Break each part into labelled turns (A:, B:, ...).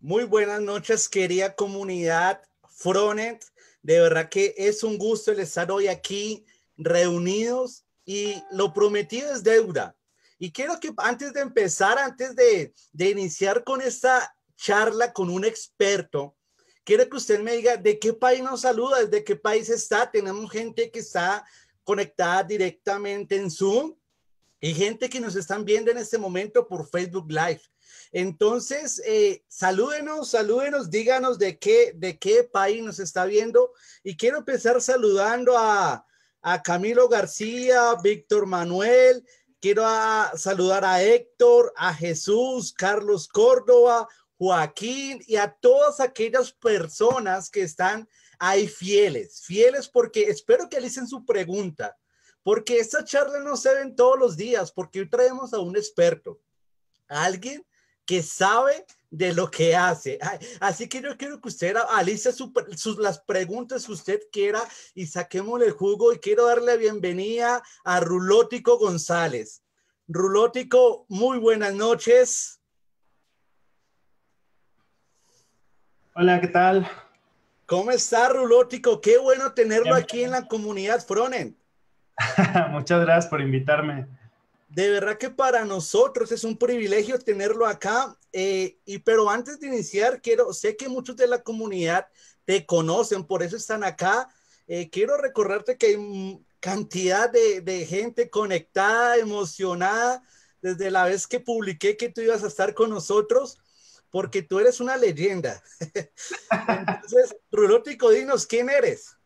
A: Muy buenas noches, querida comunidad Frontend. De verdad que es un gusto el estar hoy aquí reunidos y lo prometido es deuda. Y quiero que antes de empezar, antes de iniciar con esta charla con un experto, quiero que usted me diga de qué país nos saluda, desde qué país está. Tenemos gente que está conectada directamente en Zoom y gente que nos están viendo en este momento por Facebook Live. Entonces, salúdenos, díganos de qué país nos está viendo. Y quiero empezar saludando a Camilo García, Víctor Manuel, saludar a Héctor, a Jesús, Carlos Córdoba, Joaquín y a todas aquellas personas que están ahí fieles porque espero que alicen su pregunta, porque esta charla no se ven todos los días, porque hoy traemos a un experto, a alguien que sabe de lo que hace. Así que yo quiero que usted alice las preguntas que usted quiera y saquémosle el jugo. Y quiero darle la bienvenida a Rulótico González. Rulótico, muy buenas noches.
B: Hola, ¿qué tal?
A: ¿Cómo está, Rulótico? Qué bueno tenerlo
B: Bien.
A: aquí en la comunidad Frontend.
B: Muchas gracias por invitarme.
A: De verdad que para nosotros es un privilegio tenerlo acá. Pero antes de iniciar, sé que muchos de la comunidad te conocen, por eso están acá. Quiero recordarte que hay cantidad de gente conectada, emocionada, desde la vez que publiqué que tú ibas a estar con nosotros, porque tú eres una leyenda. Entonces, Rulótico, dinos, ¿quién eres?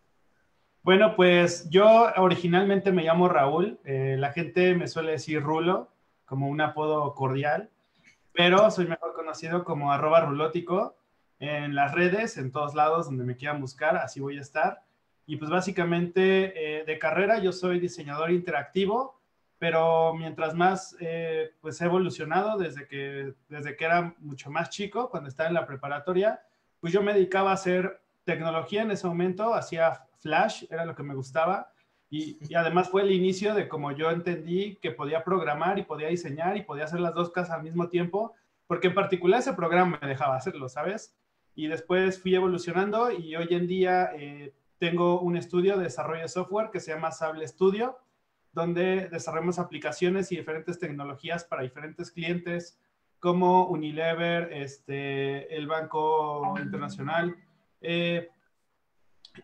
B: Bueno, pues yo originalmente me llamo Raúl. La gente me suele decir Rulo, como un apodo cordial, pero soy mejor conocido como @rulótico en las redes, en todos lados donde me quieran buscar, así voy a estar. Y pues básicamente de carrera yo soy diseñador interactivo, pero mientras más pues he evolucionado desde que era mucho más chico, cuando estaba en la preparatoria, pues yo me dedicaba a hacer tecnología en ese momento, hacía Flash, era lo que me gustaba. Y además fue el inicio de cómo yo entendí que podía programar y podía diseñar y podía hacer las dos cosas al mismo tiempo, porque en particular ese programa me dejaba hacerlo, ¿sabes? Y después fui evolucionando y hoy en día tengo un estudio de desarrollo de software que se llama Sable Studio, donde desarrollamos aplicaciones y diferentes tecnologías para diferentes clientes como Unilever, el Banco Internacional, eh,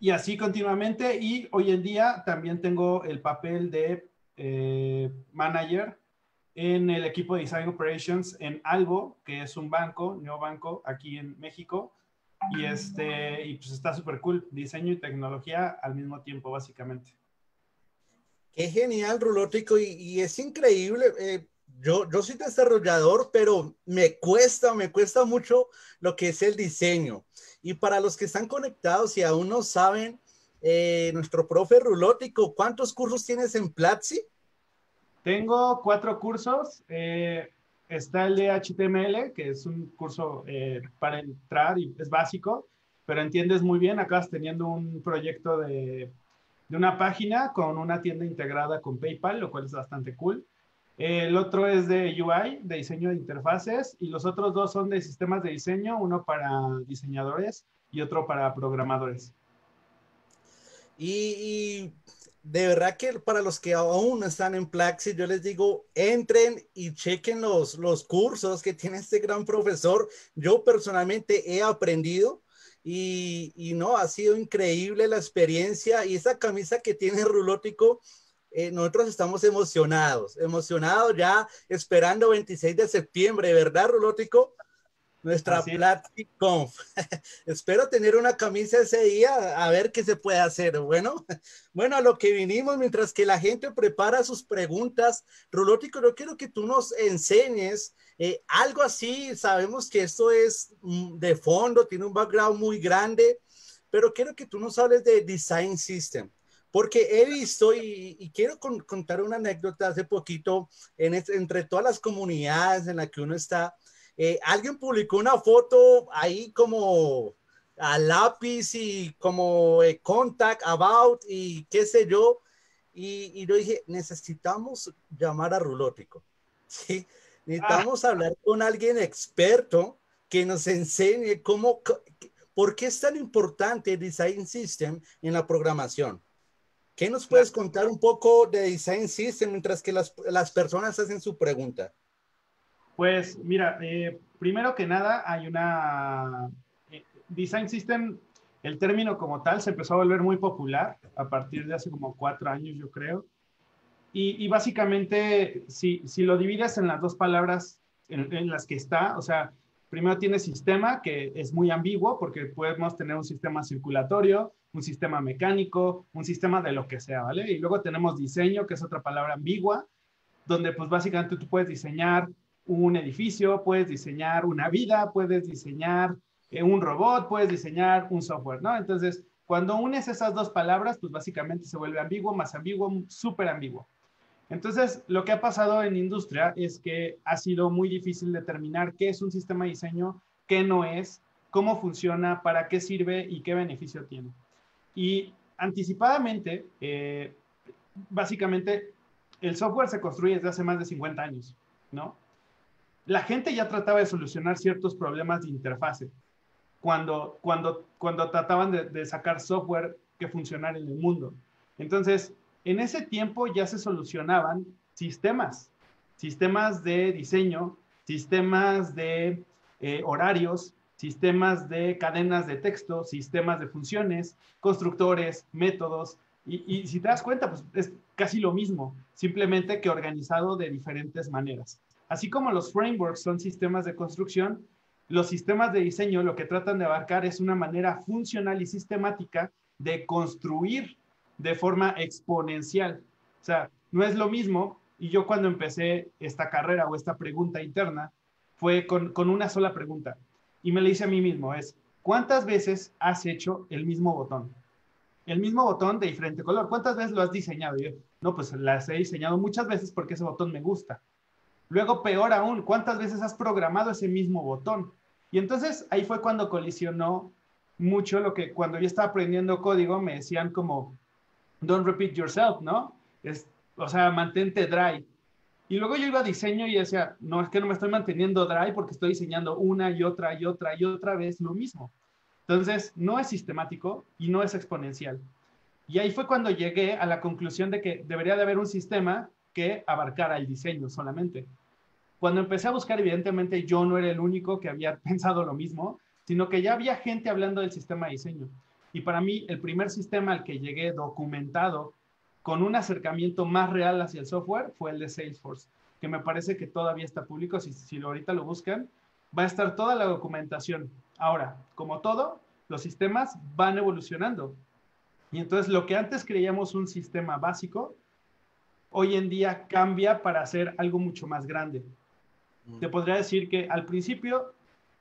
B: y así continuamente. Y hoy en día también tengo el papel de manager en el equipo de Design Operations en Albo, que es un banco, neobanco aquí en México. Y pues está súper cool, diseño y tecnología al mismo tiempo, básicamente.
A: Qué genial, Rulótico, y es increíble. Yo soy desarrollador, pero me cuesta mucho lo que es el diseño. Y para los que están conectados y aún no saben, nuestro profe Rulótico, ¿cuántos cursos tienes en Platzi?
B: Tengo 4 cursos. Está el de HTML, que es un curso para entrar y es básico, pero entiendes muy bien. Acabas teniendo un proyecto de una página con una tienda integrada con PayPal, lo cual es bastante cool. El otro es de UI, de diseño de interfaces, y los otros dos son de sistemas de diseño, uno para diseñadores y otro para programadores.
A: Y de verdad que para los que aún no están en Platzi, yo les digo, entren y chequen los cursos que tiene este gran profesor. Yo personalmente he aprendido y no, ha sido increíble la experiencia y esa camisa que tiene Rulótico. Nosotros estamos emocionados ya esperando 26 de septiembre, ¿verdad, Rulótico? Nuestra
B: Así es.
A: PlatziConf. Espero tener una camisa ese día, a ver qué se puede hacer. Bueno, a lo que vinimos, mientras que la gente prepara sus preguntas, Rulótico, yo quiero que tú nos enseñes algo así. Sabemos que esto es de fondo, tiene un background muy grande, pero quiero que tú nos hables de Design System. Porque he visto y quiero contar una anécdota hace poquito entre todas las comunidades en las que uno está. Alguien publicó una foto ahí como a lápiz y como contact about y qué sé yo. Y yo dije, necesitamos llamar a Rulótico. ¿Sí?
B: Ah,
A: Necesitamos hablar con alguien experto que nos enseñe por qué es tan importante el Design System en la programación. ¿Qué nos puedes contar un poco de Design System mientras que las personas hacen su pregunta?
B: Pues mira, primero que nada hay Design System, el término como tal se empezó a volver muy popular a partir de hace como 4 años, yo creo. Y básicamente, si lo divides en las dos palabras en las que está, o sea, primero tiene sistema, que es muy ambiguo, porque podemos tener un sistema circulatorio, un sistema mecánico, un sistema de lo que sea, ¿vale? Y luego tenemos diseño, que es otra palabra ambigua, donde pues básicamente tú puedes diseñar un edificio, puedes diseñar una vida, puedes diseñar un robot, puedes diseñar un software, ¿no? Entonces, cuando unes esas dos palabras, pues básicamente se vuelve ambiguo, más ambiguo, súper ambiguo. Entonces, lo que ha pasado en industria es que ha sido muy difícil determinar qué es un sistema de diseño, qué no es, cómo funciona, para qué sirve y qué beneficio tiene. Y anticipadamente, básicamente, el software se construye desde hace más de 50 años, ¿no? La gente ya trataba de solucionar ciertos problemas de interfase cuando trataban de sacar software que funcionara en el mundo. Entonces, en ese tiempo ya se solucionaban sistemas de diseño, sistemas de horarios, sistemas de cadenas de texto, sistemas de funciones, constructores, métodos, y si te das cuenta, pues es casi lo mismo, simplemente que organizado de diferentes maneras. Así como los frameworks son sistemas de construcción, los sistemas de diseño lo que tratan de abarcar es una manera funcional y sistemática de construir de forma exponencial. O sea, no es lo mismo, y yo cuando empecé esta carrera o esta pregunta interna, fue con una sola pregunta. Y me la hice a mí mismo, es, ¿cuántas veces has hecho el mismo botón? El mismo botón de diferente color. ¿Cuántas veces lo has diseñado? Y yo, no, pues las he diseñado muchas veces porque ese botón me gusta. Luego, peor aún, ¿cuántas veces has programado ese mismo botón? Y entonces ahí fue cuando colisionó mucho lo que cuando yo estaba aprendiendo código me decían como, don't repeat yourself, ¿no? O sea, mantente dry. Y luego yo iba a diseño y decía, no, es que no me estoy manteniendo dry porque estoy diseñando una y otra y otra y otra vez lo mismo. Entonces, no es sistemático y no es exponencial. Y ahí fue cuando llegué a la conclusión de que debería de haber un sistema que abarcara el diseño solamente. Cuando empecé a buscar, evidentemente yo no era el único que había pensado lo mismo, sino que ya había gente hablando del sistema de diseño. Y para mí, el primer sistema al que llegué documentado con un acercamiento más real hacia el software fue el de Salesforce, que me parece que todavía está público. Si ahorita lo buscan, va a estar toda la documentación. Ahora, como todo, los sistemas van evolucionando. Y entonces lo que antes creíamos un sistema básico, hoy en día cambia para hacer algo mucho más grande. Te podría decir que al principio,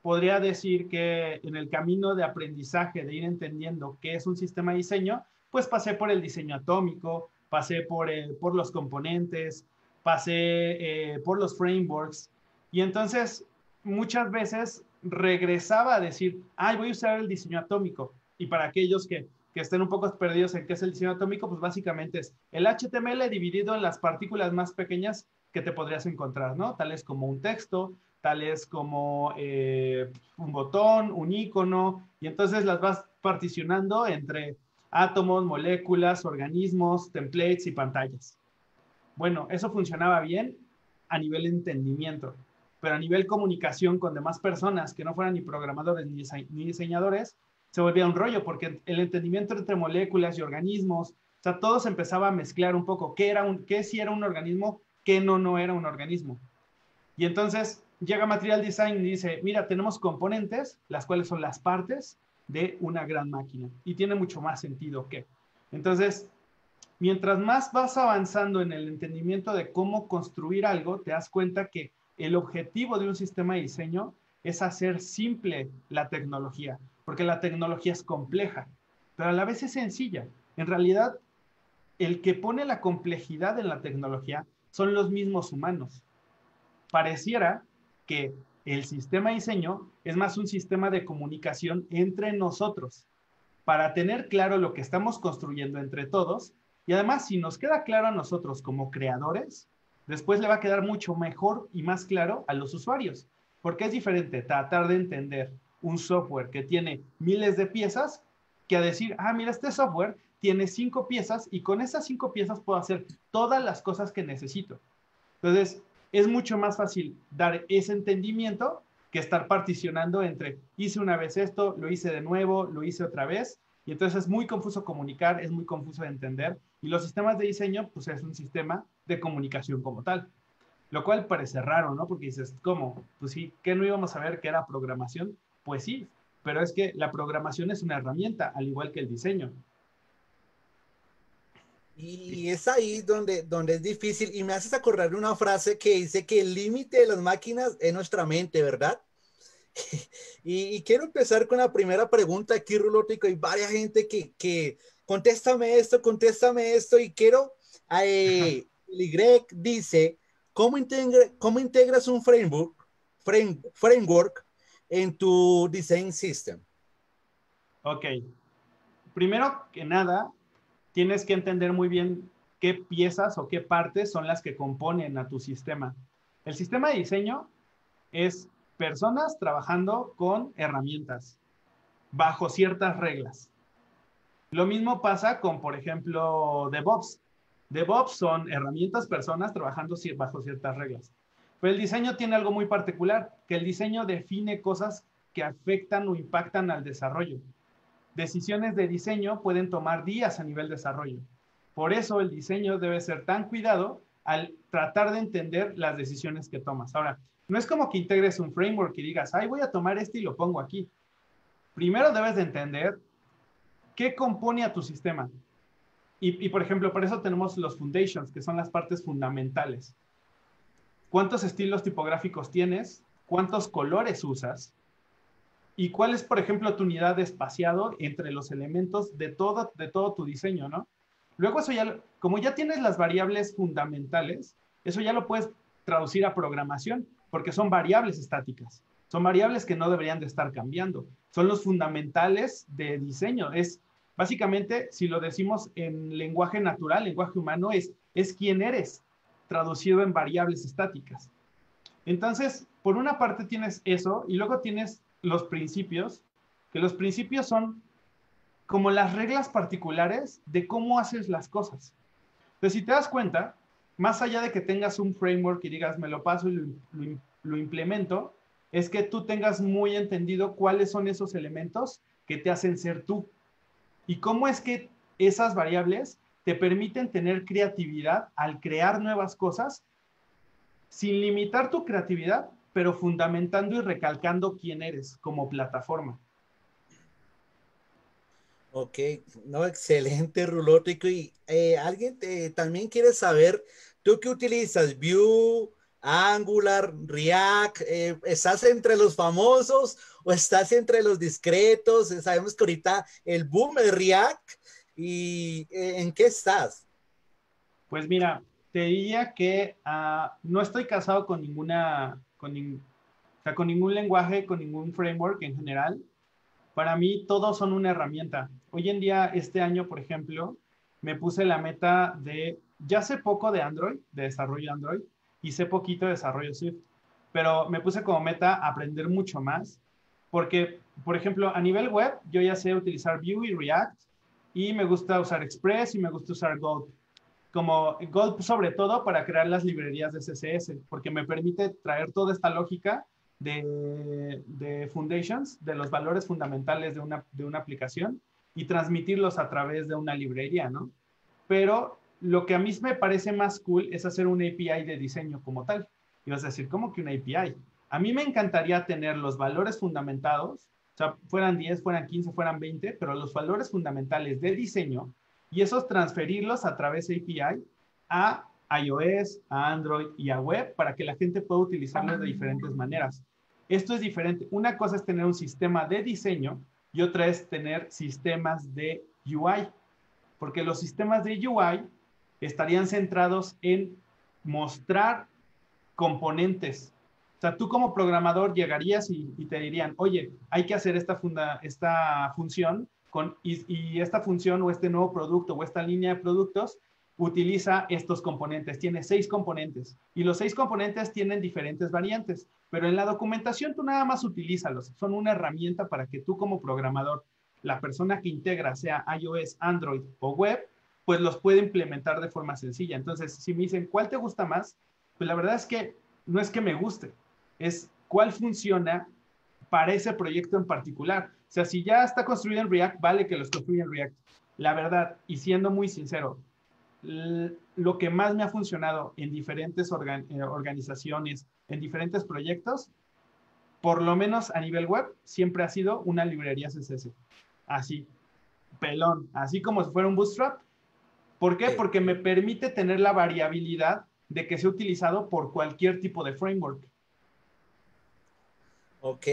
B: podría decir que en el camino de aprendizaje, de ir entendiendo qué es un sistema de diseño, pues pasé por el diseño atómico, pasé por los componentes, pasé por los frameworks, y entonces muchas veces regresaba a decir, ay, voy a usar el diseño atómico. Y para aquellos que estén un poco perdidos en qué es el diseño atómico, pues básicamente es el HTML dividido en las partículas más pequeñas que te podrías encontrar, ¿no? Tales como un texto, tales como un botón, un icono, y entonces las vas particionando entre átomos, moléculas, organismos, templates y pantallas. Bueno, eso funcionaba bien a nivel entendimiento, pero a nivel comunicación con demás personas que no fueran ni programadores ni diseñadores, se volvía un rollo, porque el entendimiento entre moléculas y organismos, o sea, todo se empezaba a mezclar un poco, qué sí era un organismo, qué no era un organismo. Y entonces llega Material Design y dice, mira, tenemos componentes, las cuales son las partes de una gran máquina, y tiene mucho más sentido que. Entonces, mientras más vas avanzando en el entendimiento de cómo construir algo, te das cuenta que el objetivo de un sistema de diseño es hacer simple la tecnología, porque la tecnología es compleja, pero a la vez es sencilla. En realidad, el que pone la complejidad en la tecnología son los mismos humanos. Pareciera que el sistema de diseño es más un sistema de comunicación entre nosotros, para tener claro lo que estamos construyendo entre todos, y además si nos queda claro a nosotros como creadores, después le va a quedar mucho mejor y más claro a los usuarios. Porque es diferente tratar de entender un software que tiene miles de piezas que a decir, ah, mira, este software tiene 5 piezas y con esas 5 piezas puedo hacer todas las cosas que necesito. Entonces, es mucho más fácil dar ese entendimiento que estar particionando entre hice una vez esto, lo hice de nuevo, lo hice otra vez. Y entonces es muy confuso comunicar, es muy confuso entender. Y los sistemas de diseño, pues es un sistema de comunicación como tal. Lo cual parece raro, ¿no? Porque dices, ¿cómo? Pues sí, ¿qué no íbamos a ver que era programación? Pues sí, pero es que la programación es una herramienta, al igual que el diseño.
A: Y es ahí donde es difícil. Y me haces acordar de una frase que dice que el límite de las máquinas es nuestra mente, ¿verdad? Y quiero empezar con la primera pregunta aquí, Rulótico. Hay varias gente que contéstame esto. Y quiero, el Y dice, ¿cómo integras un framework en tu design system?
B: Ok, primero que nada, tienes que entender muy bien qué piezas o qué partes son las que componen a tu sistema. El sistema de diseño es personas trabajando con herramientas bajo ciertas reglas. Lo mismo pasa con, por ejemplo, DevOps. DevOps son herramientas, personas trabajando bajo ciertas reglas. Pero el diseño tiene algo muy particular, que el diseño define cosas que afectan o impactan al desarrollo. Decisiones de diseño pueden tomar días a nivel desarrollo. Por eso el diseño debe ser tan cuidado al tratar de entender las decisiones que tomas. Ahora, no es como que integres un framework y digas, ay, voy a tomar este y lo pongo aquí. Primero debes de entender qué compone a tu sistema. Por ejemplo, por eso tenemos los foundations, que son las partes fundamentales. ¿Cuántos estilos tipográficos tienes? ¿Cuántos colores usas? ¿Y cuál es, por ejemplo, tu unidad de espaciado entre los elementos de todo tu diseño, ¿no? Luego eso ya, como ya tienes las variables fundamentales, eso ya lo puedes traducir a programación, porque son variables estáticas. Son variables que no deberían de estar cambiando. Son los fundamentales de diseño. Es básicamente, si lo decimos en lenguaje natural, lenguaje humano, es quién eres, traducido en variables estáticas. Entonces, por una parte tienes eso y luego tienes los principios, que los principios son como las reglas particulares de cómo haces las cosas. Entonces, si te das cuenta, más allá de que tengas un framework y digas, me lo paso y lo implemento, es que tú tengas muy entendido cuáles son esos elementos que te hacen ser tú. Y cómo es que esas variables te permiten tener creatividad al crear nuevas cosas sin limitar tu creatividad, pero fundamentando y recalcando quién eres como plataforma.
A: Ok, no, excelente, Rulótico. Y alguien también quiere saber, ¿tú qué utilizas? ¿Vue, Angular, React? ¿Estás entre los famosos o estás entre los discretos? Sabemos que ahorita el boom es React. ¿Y en qué estás?
B: Pues mira, te diría que no estoy casado con o sea, con ningún lenguaje, con ningún framework en general. Para mí, todos son una herramienta. Hoy en día, este año, por ejemplo, me puse la meta ya sé poco de Android, de desarrollo Android, y sé poquito de desarrollo Swift, pero me puse como meta aprender mucho más, porque, por ejemplo, a nivel web, yo ya sé utilizar Vue y React, y me gusta usar Express y me gusta usar Gulp. Como Gulp sobre todo para crear las librerías de CSS, porque me permite traer toda esta lógica de foundations, de los valores fundamentales de una aplicación y transmitirlos a través de una librería, ¿no? Pero lo que a mí me parece más cool es hacer una API de diseño como tal. Y vas a decir, ¿cómo que una API? A mí me encantaría tener los valores fundamentados, o sea, fueran 10, fueran 15, fueran 20, pero los valores fundamentales de diseño y esos transferirlos a través de API a iOS, a Android y a web para que la gente pueda utilizarlos de diferentes maneras. Esto es diferente. Una cosa es tener un sistema de diseño y otra es tener sistemas de UI, porque los sistemas de UI estarían centrados en mostrar componentes. O sea, tú como programador llegarías y te dirían, oye, hay que hacer esta función y esta función o este nuevo producto o esta línea de productos utiliza estos componentes, tiene 6 componentes y los 6 componentes tienen diferentes variantes, pero en la documentación tú nada más utilízalos, son una herramienta para que tú como programador, la persona que integra, sea iOS, Android o web, pues los puede implementar de forma sencilla. Entonces, si me dicen, ¿cuál te gusta más? Pues la verdad es que no es que me guste, es cuál funciona para ese proyecto en particular. O sea, si ya está construido en React, vale que los construya en React. La verdad, y siendo muy sincero, lo que más me ha funcionado en diferentes organizaciones, en diferentes proyectos, por lo menos a nivel web, siempre ha sido una librería CSS. Así, pelón, así como si fuera un Bootstrap. ¿Por qué? Porque me permite tener la variabilidad de que sea utilizado por cualquier tipo de framework.
A: Ok,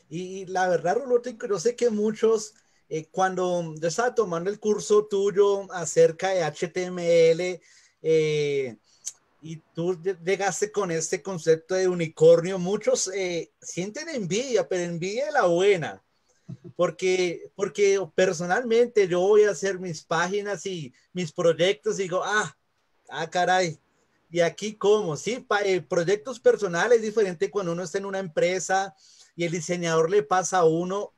A: y la verdad, Rulotico, yo sé que muchos, cuando yo estaba tomando el curso tuyo acerca de HTML, y tú llegaste con este concepto de unicornio, muchos sienten envidia, pero envidia de la buena, porque personalmente yo voy a hacer mis páginas y mis proyectos y digo, caray, y aquí cómo, sí, proyectos personales es diferente cuando uno está en una empresa y el diseñador le pasa a uno.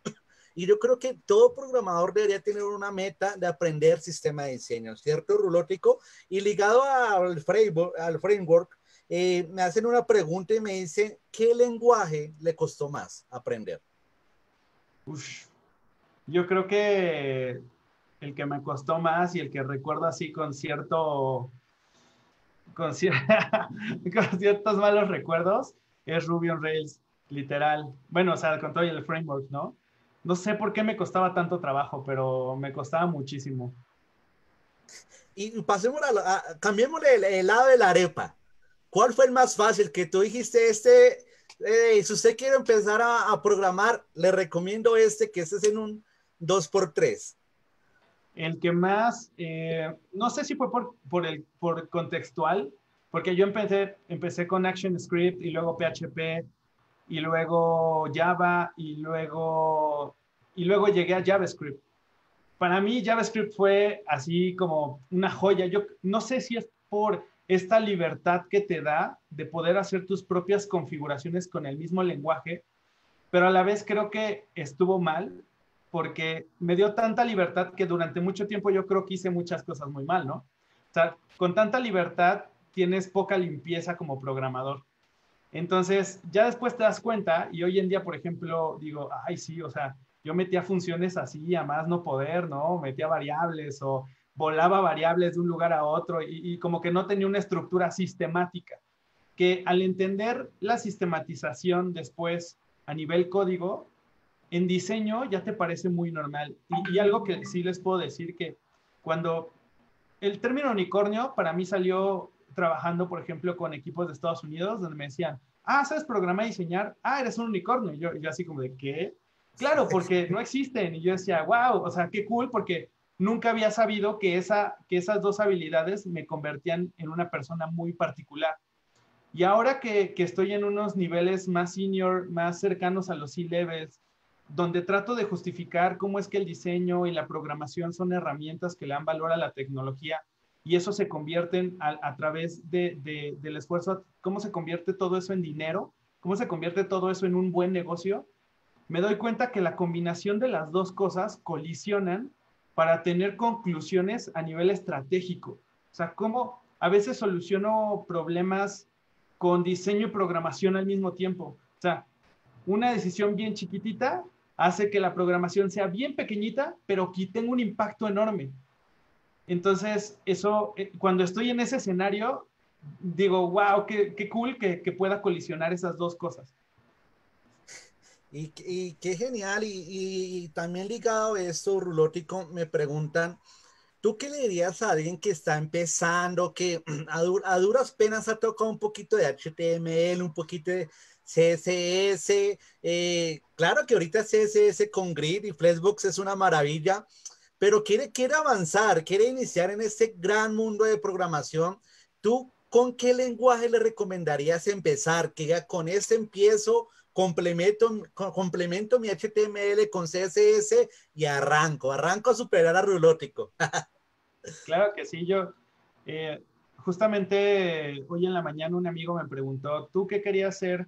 A: Y yo creo que todo programador debería tener una meta de aprender sistema de diseño, ¿cierto, Rulótico? Y ligado al framework, me hacen una pregunta y me dicen, ¿qué lenguaje le costó más aprender?
B: Uf, yo creo que el que me costó más y el que recuerdo así con, cier con ciertos malos recuerdos es Ruby on Rails, literal. Bueno, o sea, con todo el framework, ¿no? No sé por qué me costaba tanto trabajo, pero me costaba muchísimo.
A: Y pasemos cambiémosle el lado de la arepa. ¿Cuál fue el más fácil que tú dijiste si usted quiere empezar a programar, le recomiendo que este es en un 2x3?
B: El que más, no sé si fue por contextual, porque yo empecé con ActionScript y luego PHP y luego Java y luego llegué a JavaScript. Para mí JavaScript fue así como una joya. Yo no sé si es por esta libertad que te da de poder hacer tus propias configuraciones con el mismo lenguaje, pero a la vez creo que estuvo mal porque me dio tanta libertad que durante mucho tiempo yo creo que hice muchas cosas muy mal, ¿no? O sea, con tanta libertad tienes poca limpieza como programador. Entonces, ya después te das cuenta y hoy en día, por ejemplo, digo, ay, sí, o sea, yo metía funciones así a más no poder, ¿no? Metía variables o volaba variables de un lugar a otro y como que no tenía una estructura sistemática, que al entender la sistematización después a nivel código, en diseño ya te parece muy normal. Y algo que sí les puedo decir que cuando el término unicornio para mí salió trabajando, por ejemplo, con equipos de Estados Unidos, donde me decían, ¿sabes programar y diseñar? Eres un unicornio. Y yo así como de, ¿qué? Claro, porque no existen. Y yo decía, wow, o sea, qué cool, porque nunca había sabido que esas dos habilidades me convertían en una persona muy particular. Y ahora que estoy en unos niveles más senior, más cercanos a los C-levels, donde trato de justificar cómo es que el diseño y la programación son herramientas que le dan valor a la tecnología y eso se convierte a través del esfuerzo, cómo se convierte todo eso en dinero, cómo se convierte todo eso en un buen negocio, me doy cuenta que la combinación de las dos cosas colisionan para tener conclusiones a nivel estratégico. O sea, cómo a veces soluciono problemas con diseño y programación al mismo tiempo. O sea, una decisión bien chiquitita hace que la programación sea bien pequeñita, pero que tenga un impacto enorme. Entonces, eso, cuando estoy en ese escenario, digo, wow, qué cool que pueda colisionar esas dos cosas.
A: Y qué genial. Y también ligado a esto, Rulótico, me preguntan, ¿tú qué le dirías a alguien que está empezando, que a duras penas ha tocado un poquito de HTML, un poquito de CSS? Claro que ahorita CSS con Grid y Flexbox es una maravilla, pero quiere avanzar, quiere iniciar en este gran mundo de programación. ¿Tú con qué lenguaje le recomendarías empezar? Que ya con este empiezo, complemento mi HTML con CSS y arranco a superar a Rulótico.
B: Claro que sí, Justamente hoy en la mañana un amigo me preguntó, ¿tú qué querías ser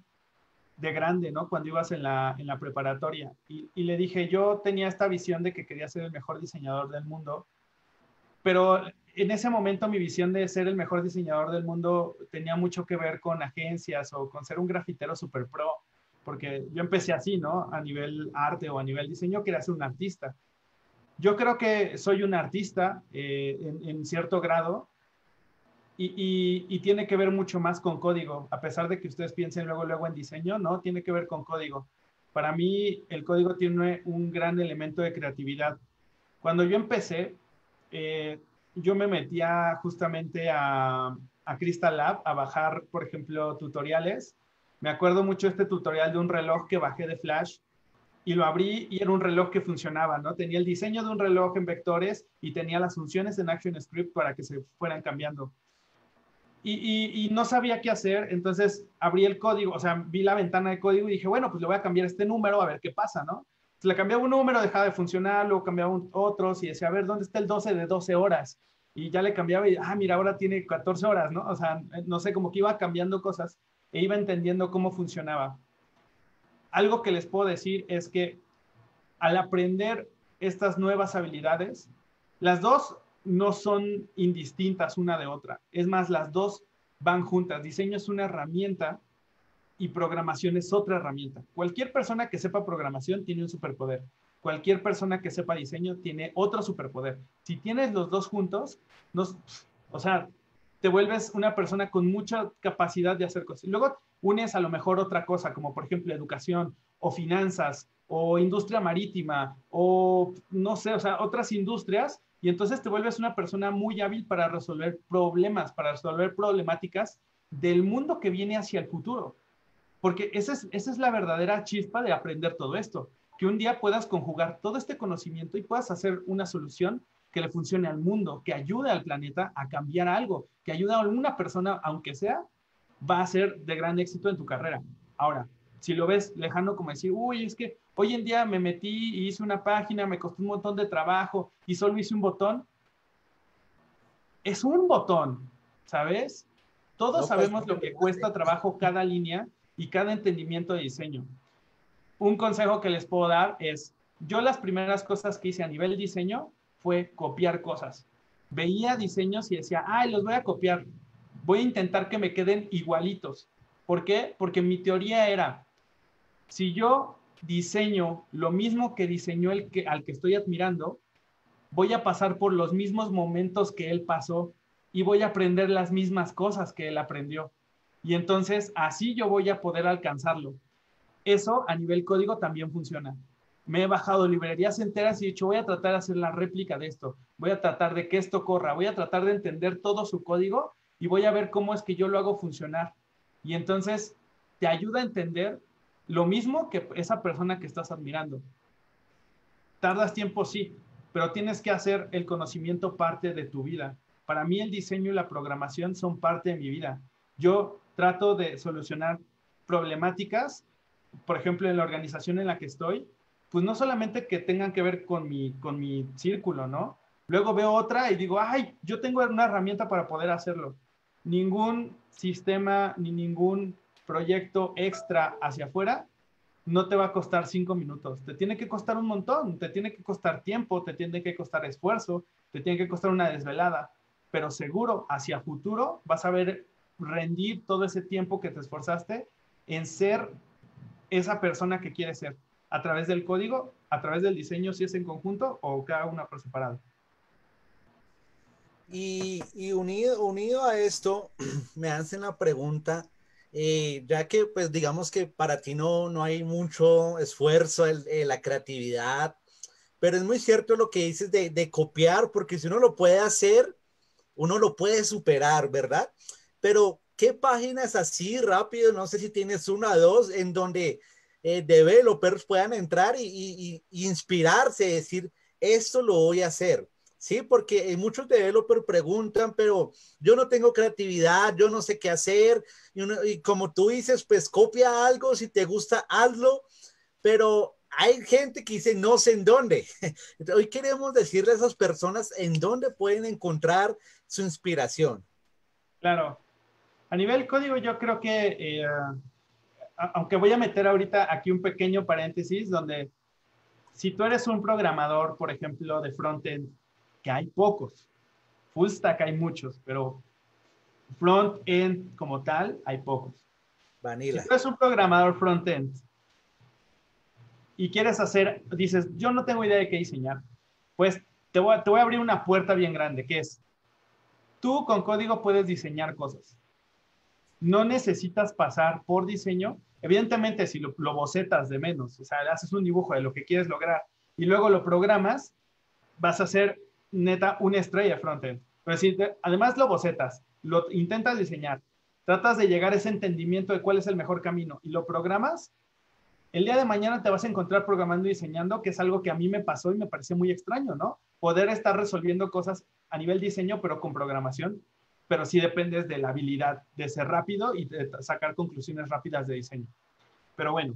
B: de grande, ¿no? Cuando ibas en la preparatoria. Y le dije, yo tenía esta visión de que quería ser el mejor diseñador del mundo, pero en ese momento mi visión de ser el mejor diseñador del mundo tenía mucho que ver con agencias o con ser un grafitero super pro, porque yo empecé así, ¿no? A nivel arte o a nivel diseño, quería ser un artista. Yo creo que soy un artista en cierto grado y tiene que ver mucho más con código, a pesar de que ustedes piensen luego en diseño, ¿no? Tiene que ver con código. Para mí, el código tiene un gran elemento de creatividad. Cuando yo empecé, eh, yo me metía justamente a Crystal Lab a bajar, por ejemplo, tutoriales. Me acuerdo mucho este tutorial de un reloj que bajé de Flash y lo abrí y era un reloj que funcionaba, ¿no? Tenía el diseño de un reloj en vectores y tenía las funciones en ActionScript para que se fueran cambiando. Y no sabía qué hacer, entonces abrí el código, o sea, vi la ventana de código y dije, bueno, pues le voy a cambiar este número a ver qué pasa, ¿no? Entonces le cambiaba un número, dejaba de funcionar, luego cambiaba otros y decía, a ver, ¿dónde está el 12 de 12 horas? Y ya le cambiaba y, mira, ahora tiene 14 horas, ¿no? O sea, no sé, como que iba cambiando cosas e iba entendiendo cómo funcionaba. Algo que les puedo decir es que al aprender estas nuevas habilidades, las dos no son indistintas una de otra. Es más, las dos van juntas. Diseño es una herramienta y programación es otra herramienta. Cualquier persona que sepa programación tiene un superpoder. Cualquier persona que sepa diseño tiene otro superpoder. Si tienes los dos juntos, no, o sea, te vuelves una persona con mucha capacidad de hacer cosas. Luego unes a lo mejor otra cosa, como por ejemplo educación o finanzas o industria marítima o no sé, o sea, otras industrias y entonces te vuelves una persona muy hábil para resolver problemas, para resolver problemáticas del mundo que viene hacia el futuro. Porque esa es la verdadera chispa de aprender todo esto, que un día puedas conjugar todo este conocimiento y puedas hacer una solución que le funcione al mundo, que ayude al planeta a cambiar algo, que ayude a alguna persona, aunque sea, va a ser de gran éxito en tu carrera. Ahora, si lo ves lejano como decir, uy, es que hoy en día me metí y hice una página, me costó un montón de trabajo y solo hice un botón, es un botón, ¿sabes? Todos
A: No, pues
B: sabemos lo que cuesta trabajo cada línea y cada entendimiento de diseño. Un consejo que les puedo dar es, yo las primeras cosas que hice a nivel diseño fue copiar cosas. Veía diseños y decía, ay, los voy a copiar. Voy a intentar que me queden igualitos. ¿Por qué? Porque mi teoría era, si yo diseño lo mismo que diseñó al que estoy admirando, voy a pasar por los mismos momentos que él pasó y voy a aprender las mismas cosas que él aprendió. Y entonces así yo voy a poder alcanzarlo. Eso a nivel código también funciona. Me he bajado librerías enteras y he dicho, voy a tratar de hacer la réplica de esto, voy a tratar de que esto corra, voy a tratar de entender todo su código y voy a ver cómo es que yo lo hago funcionar. Y entonces te ayuda a entender lo mismo que esa persona que estás admirando. Tardas tiempo, sí, pero tienes que hacer el conocimiento parte de tu vida. Para mí el diseño y la programación son parte de mi vida. Yo trato de solucionar problemáticas, por ejemplo, en la organización en la que estoy, pues no solamente que tengan que ver con mi círculo, ¿no? Luego veo otra y digo, ay, yo tengo una herramienta para poder hacerlo. Ningún sistema ni ningún proyecto extra hacia afuera no te va a costar 5 minutos, te tiene que costar un montón, te tiene que costar tiempo, te tiene que costar esfuerzo, te tiene que costar una desvelada, pero seguro hacia futuro vas a ver rendir todo ese tiempo que te esforzaste en ser esa persona que quieres ser, a través del código, a través del diseño, si es en conjunto o cada una por separado.
A: y unido a esto, me hacen la pregunta, ya que pues digamos que para ti no hay mucho esfuerzo, la creatividad, pero es muy cierto lo que dices de copiar, porque si uno lo puede hacer, uno lo puede superar, ¿verdad? Pero, ¿qué páginas así rápido? No sé si tienes una o dos en donde developers puedan entrar y inspirarse, decir, esto lo voy a hacer. Sí, porque muchos developers preguntan, pero yo no tengo creatividad, yo no sé qué hacer. Y como tú dices, pues copia algo, si te gusta, hazlo, pero hay gente que dice no sé en dónde. Hoy queremos decirle a esas personas en dónde pueden encontrar su inspiración.
B: Claro. A nivel código, yo creo que, aunque voy a meter ahorita aquí un pequeño paréntesis, donde si tú eres un programador, por ejemplo, de frontend, que hay pocos, full stack hay muchos, pero front-end como tal hay pocos. Si
A: Vanilla.
B: tú eres un programador front-end y quieres hacer, dices, yo no tengo idea de qué diseñar, pues te voy a abrir una puerta bien grande, que es, tú con código puedes diseñar cosas. No necesitas pasar por diseño. Evidentemente, si lo bocetas de menos, o sea, haces un dibujo de lo que quieres lograr y luego lo programas, vas a ser neta una estrella frontend. Pero si además lo bocetas, lo intentas diseñar, tratas de llegar a ese entendimiento de cuál es el mejor camino y lo programas, el día de mañana te vas a encontrar programando y diseñando, que es algo que a mí me pasó y me pareció muy extraño, ¿no? Poder estar resolviendo cosas a nivel diseño, pero con programación, pero sí dependes de la habilidad de ser rápido y de sacar conclusiones rápidas de diseño. Pero bueno,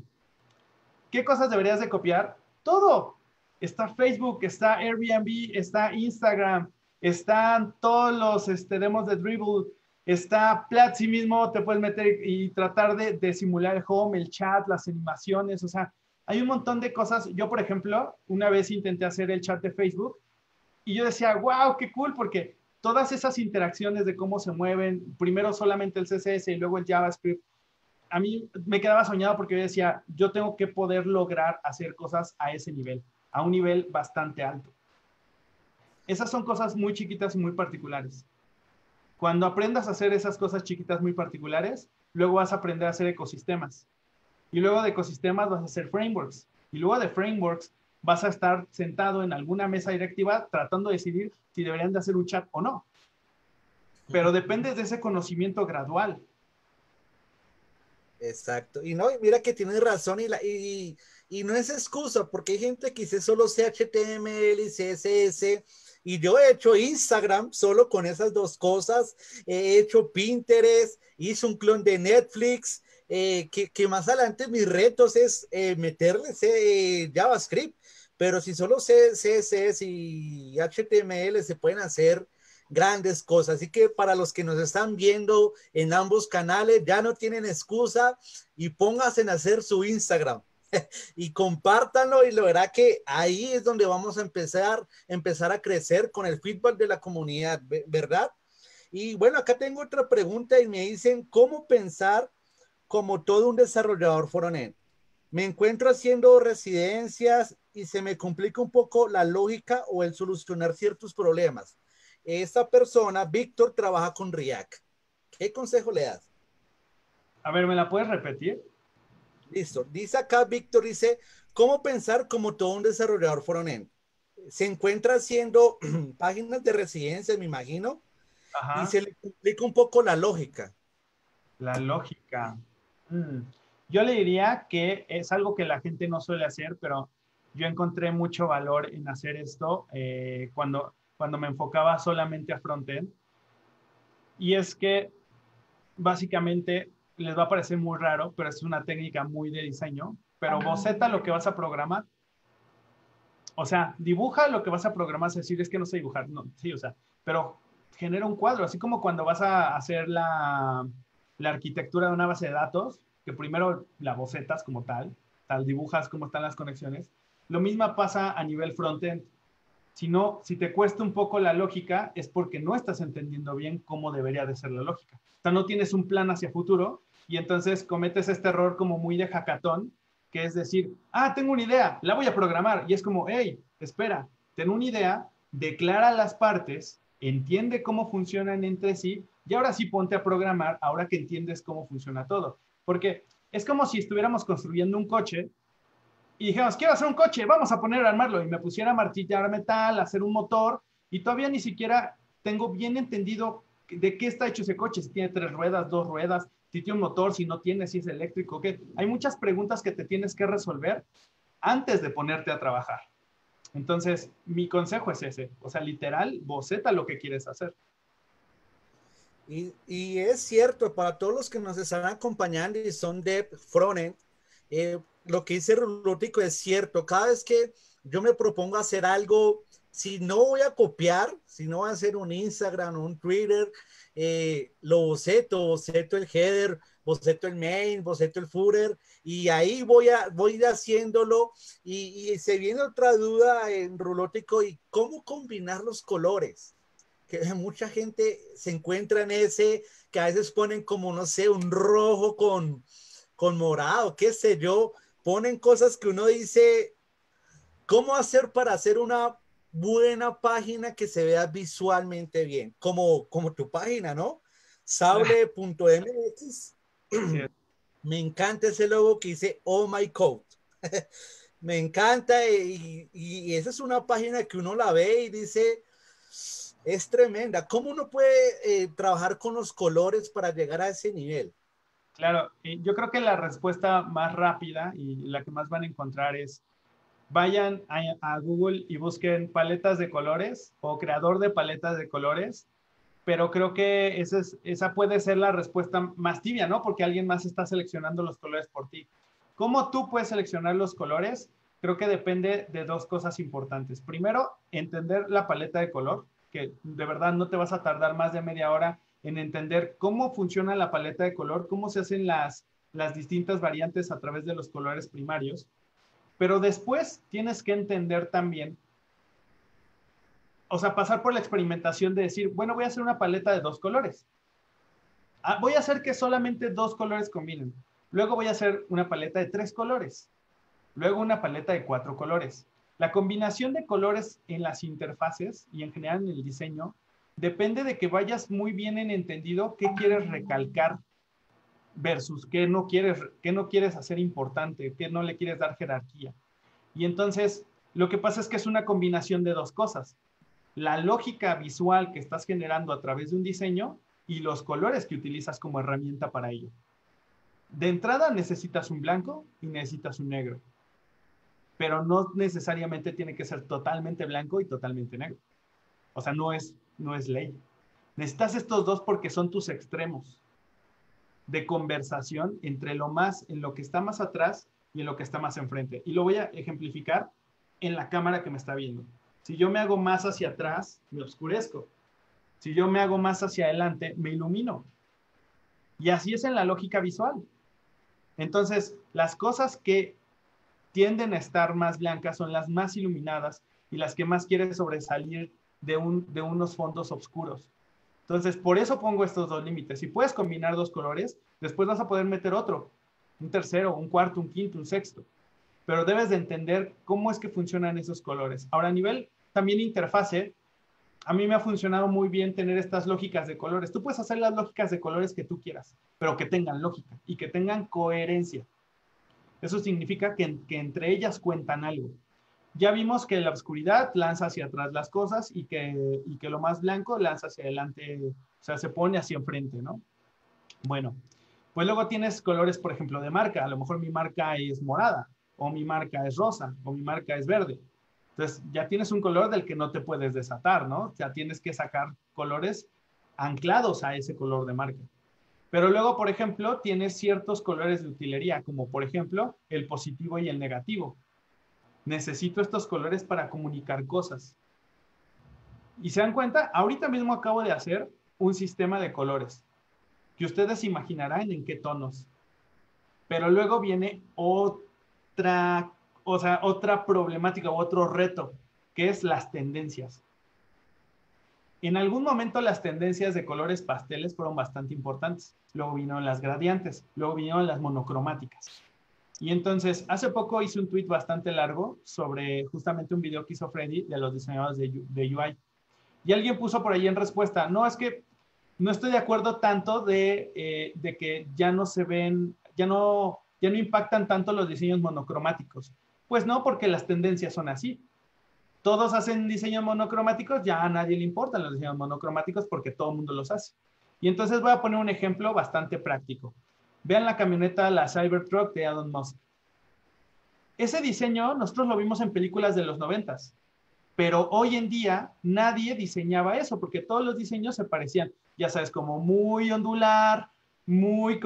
B: ¿qué cosas deberías de copiar? Todo. Está Facebook, está Airbnb, está Instagram, están todos los demos de Dribble, está Platzi mismo, te puedes meter y tratar de simular el home, el chat, las animaciones, o sea, hay un montón de cosas. Yo, por ejemplo, una vez intenté hacer el chat de Facebook y yo decía, wow, qué cool, porque todas esas interacciones de cómo se mueven, primero solamente el CSS y luego el JavaScript, a mí me quedaba soñado porque yo decía, yo tengo que poder lograr hacer cosas a ese nivel, a un nivel bastante alto. Esas son cosas muy chiquitas y muy particulares. Cuando aprendas a hacer esas cosas chiquitas muy particulares, luego vas a aprender a hacer ecosistemas. Y luego de ecosistemas vas a hacer frameworks. Y luego de frameworks vas a estar sentado en alguna mesa directiva tratando de decidir si deberían de hacer un chat o no. Pero depende de ese conocimiento gradual.
A: Exacto. Y no, mira que tienes razón y no es excusa, porque hay gente que dice solo sé HTML y CSS, y yo he hecho Instagram solo con esas dos cosas, he hecho Pinterest, hice un clon de Netflix, que más adelante mis retos es meterles JavaScript, pero si solo sé CSS y HTML se pueden hacer grandes cosas. Así que para los que nos están viendo en ambos canales, ya no tienen excusa y pónganse en hacer su Instagram y compártanlo y lo verá que ahí es donde vamos a empezar a crecer con el feedback de la comunidad, ¿verdad? Y bueno, acá tengo otra pregunta y me dicen, ¿cómo pensar como todo un desarrollador frontend? Me encuentro haciendo residencias y se me complica un poco la lógica o el solucionar ciertos problemas. Esta persona, Víctor, trabaja con React. ¿Qué consejo le das?
B: A ver, ¿me la puedes repetir?
A: Listo. Dice acá, Víctor, dice, ¿cómo pensar como todo un desarrollador frontend? Se encuentra haciendo páginas de residencia, me imagino, y
B: Ajá.
A: se le complica un poco la lógica.
B: La lógica. Mm. Yo le diría que es algo que la gente no suele hacer, pero yo encontré mucho valor en hacer esto cuando me enfocaba solamente a frontend. Y es que básicamente les va a parecer muy raro, pero es una técnica muy de diseño. Pero boceta lo que vas a programar. O sea, dibuja lo que vas a programar. Es decir, es que no sé dibujar. No, sí, o sea, pero genera un cuadro. Así como cuando vas a hacer la arquitectura de una base de datos, que primero la bocetas como tal dibujas cómo están las conexiones. Lo mismo pasa a nivel frontend. Si te cuesta un poco la lógica, es porque no estás entendiendo bien cómo debería de ser la lógica. O sea, no tienes un plan hacia futuro y entonces cometes este error como muy de hackathon, que es decir, tengo una idea, la voy a programar. Y es como, hey, espera, ten una idea, declara las partes, entiende cómo funcionan entre sí y ahora sí ponte a programar, ahora que entiendes cómo funciona todo. Porque es como si estuviéramos construyendo un coche y dijimos, quiero hacer un coche, vamos a poner a armarlo. Y me pusiera a martillar metal, a hacer un motor, y todavía ni siquiera tengo bien entendido de qué está hecho ese coche, si tiene 3 ruedas, 2 ruedas, si tiene un motor, si no tiene, si es eléctrico, qué. Hay muchas preguntas que te tienes que resolver antes de ponerte a trabajar. Entonces, mi consejo es ese, o sea, literal, boceta lo que quieres hacer.
A: Y es cierto, para todos los que nos están acompañando y son de frontend, lo que dice Rulótico es cierto. Cada vez que yo me propongo hacer algo, si no voy a copiar, si no voy a hacer un Instagram o un Twitter, lo boceto el header, boceto el main, boceto el footer, y ahí voy haciéndolo. Y se viene otra duda en Rulótico, y cómo combinar los colores. Que mucha gente se encuentra en ese, que a veces ponen como, no sé, un rojo con morado, qué sé yo, ponen cosas que uno dice, ¿cómo hacer para hacer una buena página que se vea visualmente bien? Como tu página, ¿no? Sable.mx.
B: Sí,
A: Me encanta ese logo que dice Oh My Code. Me encanta, y esa es una página que uno la ve y dice, es tremenda. ¿Cómo uno puede trabajar con los colores para llegar a ese nivel?
B: claro, yo creo que la respuesta más rápida y la que más van a encontrar es vayan a Google y busquen paletas de colores o creador de paletas de colores, pero creo que esa puede ser la respuesta más tibia, ¿no? Porque alguien más está seleccionando los colores por ti. ¿Cómo tú puedes seleccionar los colores? Creo que depende de dos cosas importantes. Primero, entender la paleta de color, que de verdad no te vas a tardar más de media hora en entender cómo funciona la paleta de color, cómo se hacen las distintas variantes a través de los colores primarios. Pero después tienes que entender también, o sea, pasar por la experimentación de decir, bueno, voy a hacer una paleta de dos colores. Voy a hacer que solamente dos colores combinen. Luego voy a hacer una paleta de tres colores. Luego una paleta de cuatro colores. La combinación de colores en las interfaces y en general en el diseño depende de que vayas muy bien en entendido qué quieres recalcar versus qué no quieres hacer importante, qué no le quieres dar jerarquía. Y entonces, lo que pasa es que es una combinación de dos cosas. La lógica visual que estás generando a través de un diseño y los colores que utilizas como herramienta para ello. De entrada necesitas un blanco y necesitas un negro, pero no necesariamente tiene que ser totalmente blanco y totalmente negro. O sea, no es ley. Necesitas estos dos porque son tus extremos de conversación entre en lo que está más atrás y en lo que está más enfrente. Y lo voy a ejemplificar en la cámara que me está viendo. Si yo me hago más hacia atrás, me oscurezco. Si yo me hago más hacia adelante, me ilumino. Y así es en la lógica visual. Entonces, las cosas que tienden a estar más blancas son las más iluminadas y las que más quieren sobresalir de unos fondos oscuros. Entonces, por eso pongo estos dos límites. Si puedes combinar dos colores, después vas a poder meter otro, un tercero, un cuarto, un quinto, un sexto. Pero debes de entender cómo es que funcionan esos colores. Ahora, a nivel también interfase, a mí me ha funcionado muy bien tener estas lógicas de colores. Tú puedes hacer las lógicas de colores que tú quieras, pero que tengan lógica y que tengan coherencia. Eso significa que entre ellas cuentan algo. Ya vimos que la oscuridad lanza hacia atrás las cosas y que lo más blanco lanza hacia adelante, o sea, se pone hacia enfrente, ¿no? Bueno, pues luego tienes colores, por ejemplo, de marca. A lo mejor mi marca es morada, o mi marca es rosa, o mi marca es verde. Entonces, ya tienes un color del que no te puedes desatar, ¿no? Ya tienes que sacar colores anclados a ese color de marca. Pero luego, por ejemplo, tienes ciertos colores de utilería, como por ejemplo el positivo y el negativo. Necesito estos colores para comunicar cosas. Y se dan cuenta, ahorita mismo acabo de hacer un sistema de colores que ustedes imaginarán en qué tonos. Pero luego viene otra problemática o otro reto, que es las tendencias. En algún momento las tendencias de colores pasteles fueron bastante importantes. Luego vinieron las gradientes, luego vinieron las monocromáticas. Y entonces, hace poco hice un tweet bastante largo sobre justamente un video que hizo Freddy de los diseñadores de UI. Y alguien puso por ahí en respuesta, no, es que no estoy de acuerdo tanto de que ya no se ven, ya no impactan tanto los diseños monocromáticos. Pues no, porque las tendencias son así. Todos hacen diseños monocromáticos, ya a nadie le importan los diseños monocromáticos porque todo el mundo los hace. Y entonces voy a poner un ejemplo bastante práctico. Vean la camioneta, la Cybertruck de Elon Musk. Ese diseño nosotros lo vimos en películas de los 90s, pero hoy en día nadie diseñaba eso porque todos los diseños se parecían, ya sabes, como muy ondular, muy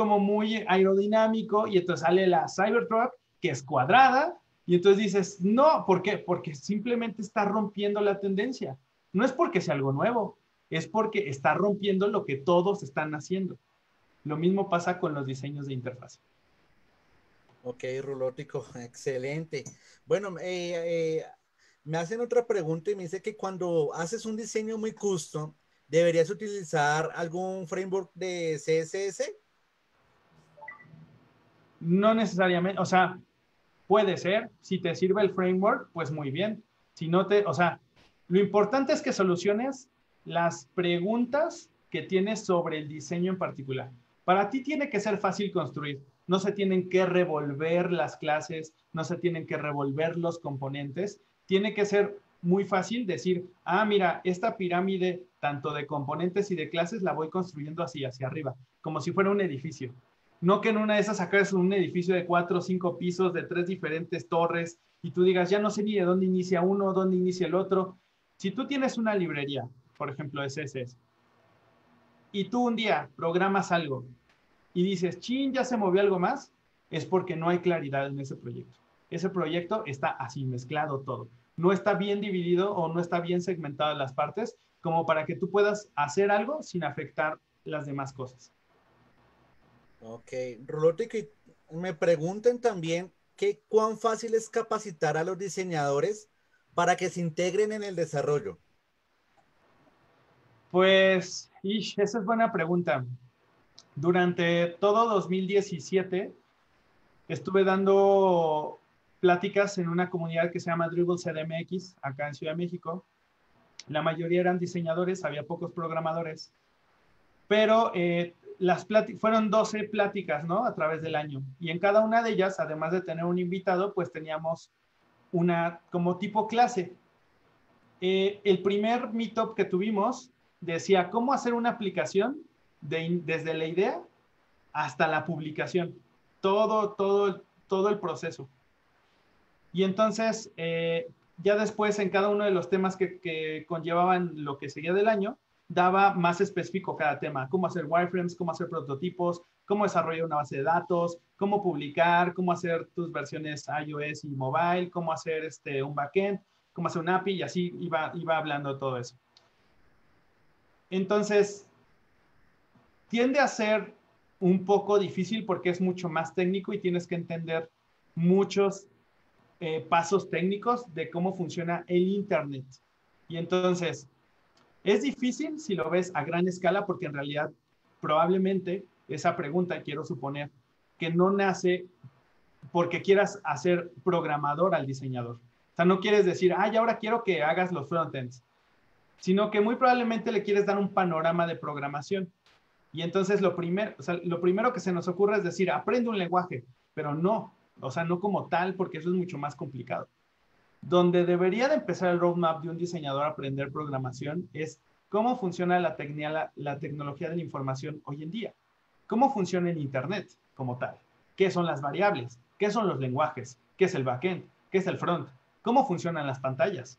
B: aerodinámico, y entonces sale la Cybertruck que es cuadrada, y entonces dices, no, ¿por qué? Porque simplemente está rompiendo la tendencia. No es porque sea algo nuevo, es porque está rompiendo lo que todos están haciendo. Lo mismo pasa con los diseños de interfaz.
A: Ok, Rulótico, excelente. Bueno, me hacen otra pregunta y me dice que cuando haces un diseño muy custom, ¿deberías utilizar algún framework de CSS?
B: No necesariamente, o sea, puede ser, si te sirve el framework, pues muy bien. Si no te, o sea, lo importante es que soluciones las preguntas que tienes sobre el diseño en particular. Para ti tiene que ser fácil construir. No se tienen que revolver las clases, no se tienen que revolver los componentes. Tiene que ser muy fácil decir, ah, mira, esta pirámide tanto de componentes y de clases la voy construyendo así, hacia arriba, como si fuera un edificio. No que en una de esas sacas un edificio de 4 o 5 pisos, de 3 diferentes torres, y tú digas, ya no sé ni de dónde inicia uno, dónde inicia el otro. Si tú tienes una librería, por ejemplo, de CSS, y tú un día programas algo y dices, chin, ya se movió algo más, es porque no hay claridad en ese proyecto. Ese proyecto está así mezclado todo. No está bien dividido o no está bien segmentado en las partes como para que tú puedas hacer algo sin afectar las demás cosas.
A: Ok, Rulótico, y me preguntan también que cuán fácil es capacitar a los diseñadores para que se integren en el desarrollo.
B: Pues, esa es buena pregunta. Durante todo 2017 estuve dando pláticas en una comunidad que se llama Dribble CDMX, acá en Ciudad de México. La mayoría eran diseñadores, había pocos programadores, pero fueron 12 pláticas, ¿no? A través del año. Y en cada una de ellas, además de tener un invitado, pues teníamos una como tipo clase. El primer meetup que tuvimos decía cómo hacer una aplicación desde la idea hasta la publicación. Todo el proceso. Y entonces, ya después en cada uno de los temas que conllevaban lo que seguía del año, daba más específico cada tema, cómo hacer wireframes, cómo hacer prototipos, cómo desarrollar una base de datos, cómo publicar, cómo hacer tus versiones iOS y mobile, cómo hacer un backend, cómo hacer un API, y así iba hablando todo eso. Entonces, tiende a ser un poco difícil porque es mucho más técnico y tienes que entender muchos pasos técnicos de cómo funciona el Internet. Y entonces, es difícil si lo ves a gran escala porque en realidad probablemente esa pregunta, quiero suponer, que no nace porque quieras hacer programador al diseñador. O sea, no quieres decir, ay, ahora quiero que hagas los frontends, sino que muy probablemente le quieres dar un panorama de programación. Y entonces lo primero que se nos ocurre es decir, aprende un lenguaje, pero no, o sea, no como tal, porque eso es mucho más complicado. Donde debería de empezar el roadmap de un diseñador a aprender programación es cómo funciona la tecnología de la información hoy en día. Cómo funciona el Internet como tal. ¿Qué son las variables? ¿Qué son los lenguajes? ¿Qué es el backend? ¿Qué es el front? ¿Cómo funcionan las pantallas?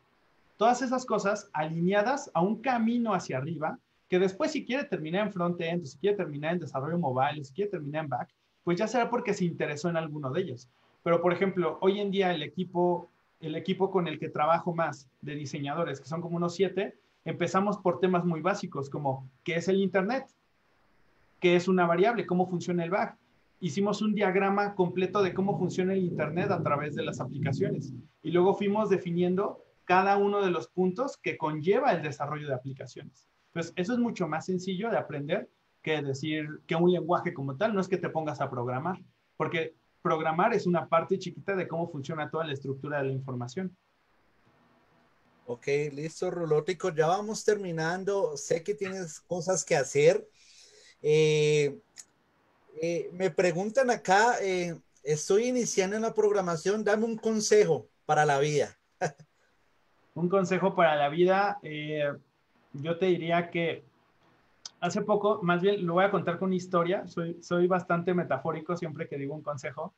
B: Todas esas cosas alineadas a un camino hacia arriba que después si quiere terminar en front-end, si quiere terminar en desarrollo mobile, si quiere terminar en back, pues ya será porque se interesó en alguno de ellos. Pero, por ejemplo, hoy en día el equipo con el que trabajo más de diseñadores, que son como unos 7, empezamos por temas muy básicos como qué es el Internet, qué es una variable, cómo funciona el back. Hicimos un diagrama completo de cómo funciona el Internet a través de las aplicaciones. Y luego fuimos definiendo cada uno de los puntos que conlleva el desarrollo de aplicaciones. Entonces, eso es mucho más sencillo de aprender que decir que un lenguaje como tal no es que te pongas a programar, porque programar es una parte chiquita de cómo funciona toda la estructura de la información.
A: Ok, listo, Rulótico, ya vamos terminando. Sé que tienes cosas que hacer. Eh, Me preguntan acá, estoy iniciando en la programación, dame un consejo para la vida.
B: Un consejo para la vida, yo te diría que hace poco, más bien lo voy a contar con una historia, soy bastante metafórico siempre que digo un consejo.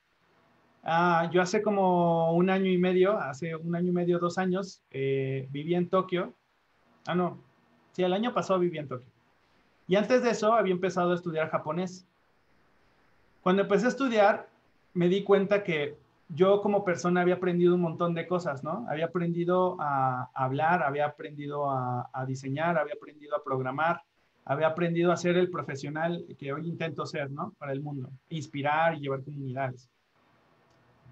B: Yo hace como un año y medio, hace un año y medio, 2 años, viví en Tokio. No, sí, el año pasado viví en Tokio. Y antes de eso había empezado a estudiar japonés. Cuando empecé a estudiar, me di cuenta que yo como persona había aprendido un montón de cosas, ¿no? Había aprendido a hablar, había aprendido a diseñar, había aprendido a programar, había aprendido a ser el profesional que hoy intento ser, ¿no? Para el mundo, inspirar y llevar comunidades.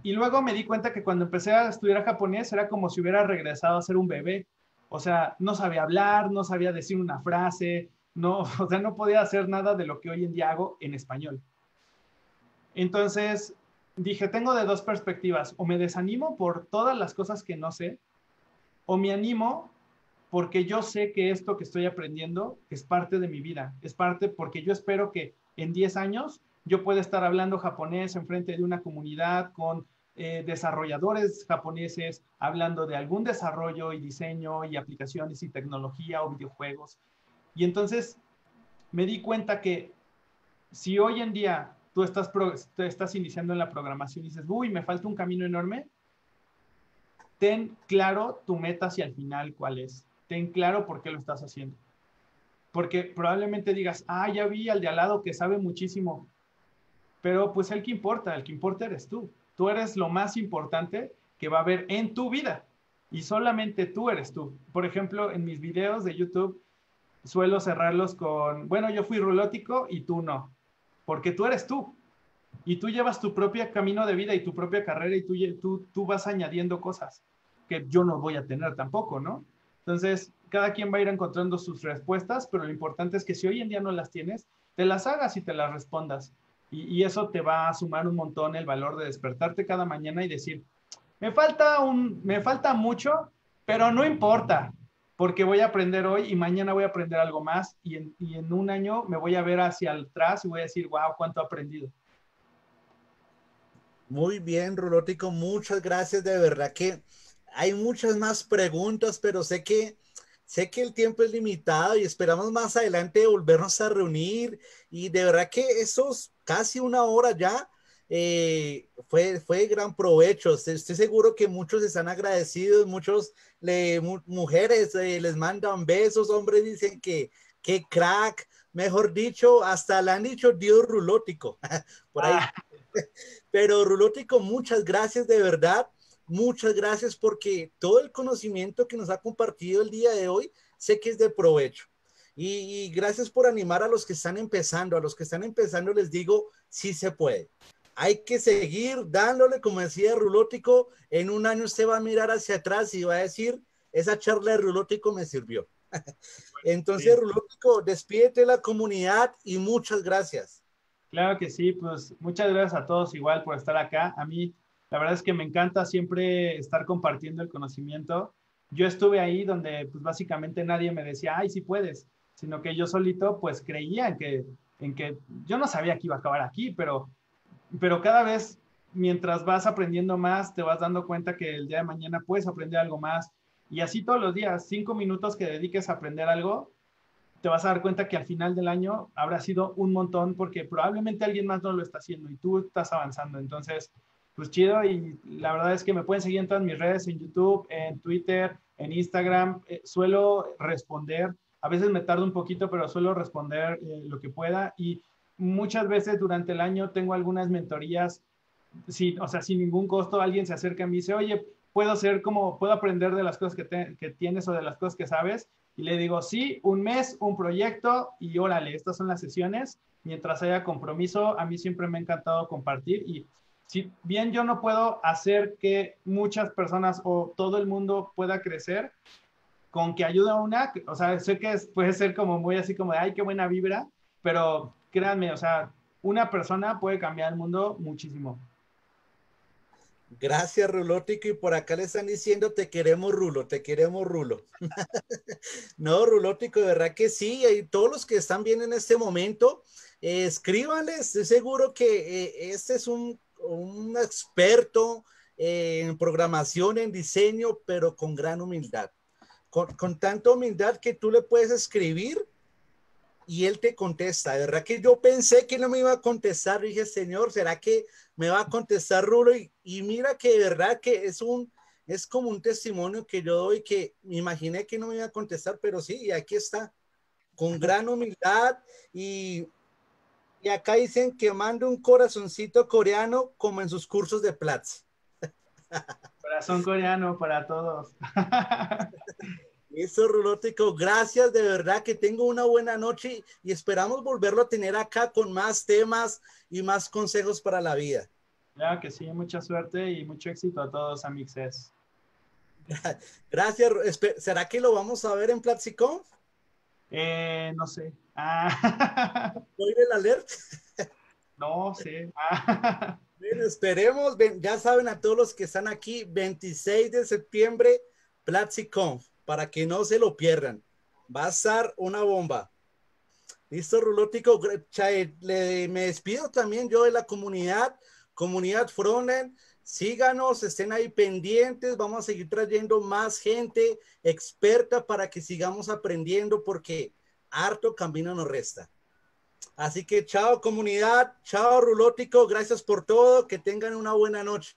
B: Y luego me di cuenta que cuando empecé a estudiar japonés era como si hubiera regresado a ser un bebé. O sea, no sabía hablar, no sabía decir una frase, no, o sea, no podía hacer nada de lo que hoy en día hago en español. Entonces dije, tengo de dos perspectivas, o me desanimo por todas las cosas que no sé, o me animo porque yo sé que esto que estoy aprendiendo es parte de mi vida, es parte porque yo espero que en 10 años yo pueda estar hablando japonés en frente de una comunidad con desarrolladores japoneses, hablando de algún desarrollo y diseño y aplicaciones y tecnología o videojuegos. Y entonces me di cuenta que si hoy en día tú estás iniciando en la programación y dices, uy, me falta un camino enorme, ten claro tu meta hacia el final cuál es. Ten claro por qué lo estás haciendo. Porque probablemente digas, ya vi al de al lado que sabe muchísimo, pero pues el que importa eres tú. Tú eres lo más importante que va a haber en tu vida y solamente tú eres tú. Por ejemplo, en mis videos de YouTube suelo cerrarlos con, bueno, yo fui rulótico y tú no, porque tú eres tú y tú llevas tu propio camino de vida y tu propia carrera y tú vas añadiendo cosas que yo no voy a tener tampoco, ¿no? Entonces, cada quien va a ir encontrando sus respuestas, pero lo importante es que si hoy en día no las tienes, te las hagas y te las respondas. Y eso te va a sumar un montón el valor de despertarte cada mañana y decir, me falta mucho, pero no importa, porque voy a aprender hoy y mañana voy a aprender algo más y en un año me voy a ver hacia atrás y voy a decir, wow, cuánto he aprendido.
A: Muy bien, Rulótico, muchas gracias. De verdad que hay muchas más preguntas, pero sé que el tiempo es limitado y esperamos más adelante volvernos a reunir. Y de verdad que esos casi una hora ya fue de gran provecho. Estoy seguro que muchos están agradecidos, mujeres les mandan besos, hombres dicen que crack, mejor dicho, hasta le han dicho Dios Rulótico. Por ahí.
B: Ah,
A: Pero Rulótico, muchas gracias de verdad, muchas gracias porque todo el conocimiento que nos ha compartido el día de hoy sé que es de provecho. Y gracias por animar a los que están empezando. A los que están empezando les digo, sí se puede. Hay que seguir dándole, como decía Rulótico, en un año usted va a mirar hacia atrás y va a decir, esa charla de Rulótico me sirvió. Entonces,
B: sí.
A: Rulótico, despídete de la comunidad y muchas gracias.
B: Claro que sí, pues muchas gracias a todos igual por estar acá. A mí, la verdad es que me encanta siempre estar compartiendo el conocimiento. Yo estuve ahí donde pues básicamente nadie me decía, ay, sí puedes, sino que yo solito pues creía en que yo no sabía que iba a acabar aquí, pero cada vez mientras vas aprendiendo más, te vas dando cuenta que el día de mañana puedes aprender algo más. Y así todos los días, 5 minutos que dediques a aprender algo, te vas a dar cuenta que al final del año habrá sido un montón porque probablemente alguien más no lo está haciendo y tú estás avanzando. Entonces, pues chido y la verdad es que me pueden seguir en todas mis redes, en YouTube, en Twitter, en Instagram. Suelo responder, a veces me tardo un poquito, pero suelo responder lo que pueda y muchas veces durante el año tengo algunas mentorías, o sea, sin ningún costo, alguien se acerca a mí y dice, oye, puedo aprender de las cosas que tienes o de las cosas que sabes. Y le digo, sí, un mes, un proyecto y órale, estas son las sesiones. Mientras haya compromiso, a mí siempre me ha encantado compartir y si bien yo no puedo hacer que muchas personas o todo el mundo pueda crecer, con que ayude a una, o sea, sé que puede ser como muy así como de, ay, qué buena vibra, pero créanme, o sea, una persona puede cambiar el mundo muchísimo.
A: Gracias, Rulótico. Y por acá le están diciendo, te queremos, Rulo, te queremos, Rulo. No, Rulótico, de verdad que sí. Y todos los que están bien en este momento, escríbanles. Estoy seguro que este es un experto en programación, en diseño, pero con gran humildad. Con tanta humildad que tú le puedes escribir y él te contesta. De verdad que yo pensé que no me iba a contestar. Dije, Señor, ¿será que me va a contestar Rulo? Y mira que de verdad que es como un testimonio que yo doy que me imaginé que no me iba a contestar, pero sí, y aquí está, con gran humildad. Y, y acá dicen que mande un corazoncito coreano como en sus cursos de Platzi.
B: Corazón coreano para todos.
A: Listo, Rulótico, gracias, de verdad que tengo una buena noche y esperamos volverlo a tener acá con más temas y más consejos para la vida.
B: Claro que sí, mucha suerte y mucho éxito a todos, amixes.
A: Gracias. ¿Será que lo vamos a ver en PlatziConf?
B: No sé. Ah,
A: ¿Spoiler alert?
B: no sé. Ah,
A: Bueno, esperemos, ya saben a todos los que están aquí, 26 de septiembre, PlatziConf, para que no se lo pierdan. Va a estar una bomba. Listo, Rulótico. Me despido también yo de la comunidad Frontend. Síganos, estén ahí pendientes. Vamos a seguir trayendo más gente experta para que sigamos aprendiendo porque harto camino nos resta. Así que chao comunidad, chao Rulótico, gracias por todo, que tengan una buena noche.